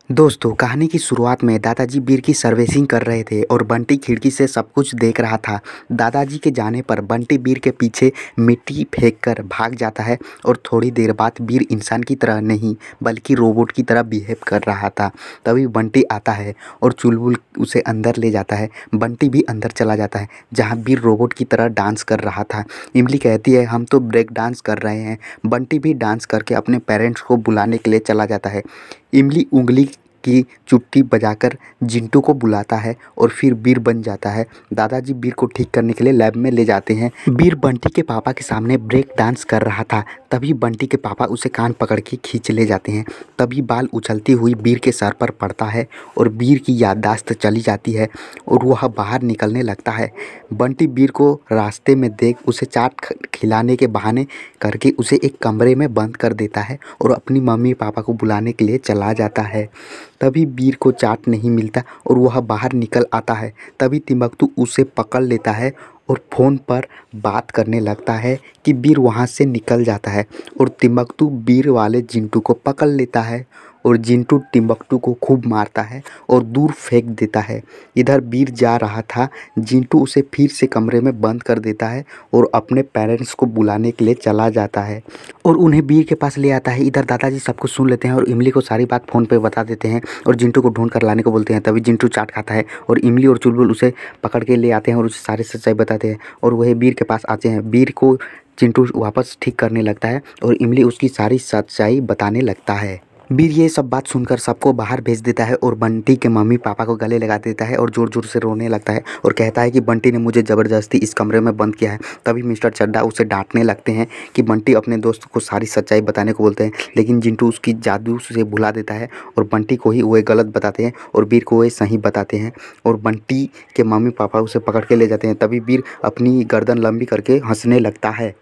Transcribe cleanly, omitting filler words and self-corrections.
दोस्तों, कहानी की शुरुआत में दादाजी बीर की सर्विसिंग कर रहे थे और बंटी खिड़की से सब कुछ देख रहा था। दादाजी के जाने पर बंटी बीर के पीछे मिट्टी फेंककर भाग जाता है और थोड़ी देर बाद बीर इंसान की तरह नहीं बल्कि रोबोट की तरह बिहेव कर रहा था। तभी बंटी आता है और चुलबुल उसे अंदर ले जाता है। बंटी भी अंदर चला जाता है जहाँ बीर रोबोट की तरह डांस कर रहा था। इमली कहती है, हम तो ब्रेक डांस कर रहे हैं। बंटी भी डांस करके अपने पेरेंट्स को बुलाने के लिए चला जाता है। इमली उंगली की चुटकी बजाकर जिंटू को बुलाता है और फिर बीर बन जाता है। दादाजी बीर को ठीक करने के लिए लैब में ले जाते हैं। बीर बंटी के पापा के सामने ब्रेक डांस कर रहा था। तभी बंटी के पापा उसे कान पकड़ के खींच ले जाते हैं। तभी बाल उछलती हुई बीर के सर पर पड़ता है और बीर की याददाश्त चली जाती है और वह बाहर निकलने लगता है। बंटी बीर को रास्ते में देख उसे चाट खिलाने के बहाने करके उसे एक कमरे में बंद कर देता है और अपनी मम्मी पापा को बुलाने के लिए चला जाता है। तभी बीर को चाट नहीं मिलता और वह बाहर निकल आता है। तभी तिम्बकतू उसे पकड़ लेता है और फ़ोन पर बात करने लगता है कि बीर वहाँ से निकल जाता है और तिम्बकतू बीर वाले जिंटू को पकड़ लेता है और जिंटू टिम्बकटू को खूब मारता है और दूर फेंक देता है। इधर बीर जा रहा था, जिंटू उसे फिर से कमरे में बंद कर देता है और अपने पेरेंट्स को बुलाने के लिए चला जाता है और उन्हें बीर के पास ले आता है। इधर दादाजी सब कुछ सुन लेते हैं और इमली को सारी बात फ़ोन पे बता देते हैं और जिंटू को ढूंढ कर लाने को बोलते हैं। तभी जिंटू चाट खाता है और इमली और चुलबुल उसे पकड़ के ले आते हैं और उसे सारी सच्चाई बताते हैं और वह बीर के पास आते हैं। बीर को चिंटू वापस ठीक करने लगता है और इमली उसकी सारी सच्चाई बताने लगता है। बीर ये सब बात सुनकर सबको बाहर भेज देता है और बंटी के मम्मी पापा को गले लगा देता है और ज़ोर ज़ोर से रोने लगता है और कहता है कि बंटी ने मुझे ज़बरदस्ती इस कमरे में बंद किया है। तभी मिस्टर चड्ढा उसे डांटने लगते हैं कि बंटी अपने दोस्त को सारी सच्चाई बताने को बोलते हैं, लेकिन जिंटू उसकी जादू से भुला देता है और बंटी को ही वह गलत बताते हैं और बीर को वह सही बताते हैं और बंटी के मम्मी पापा उसे पकड़ के ले जाते हैं। तभी बीर अपनी गर्दन लंबी करके हंसने लगता है।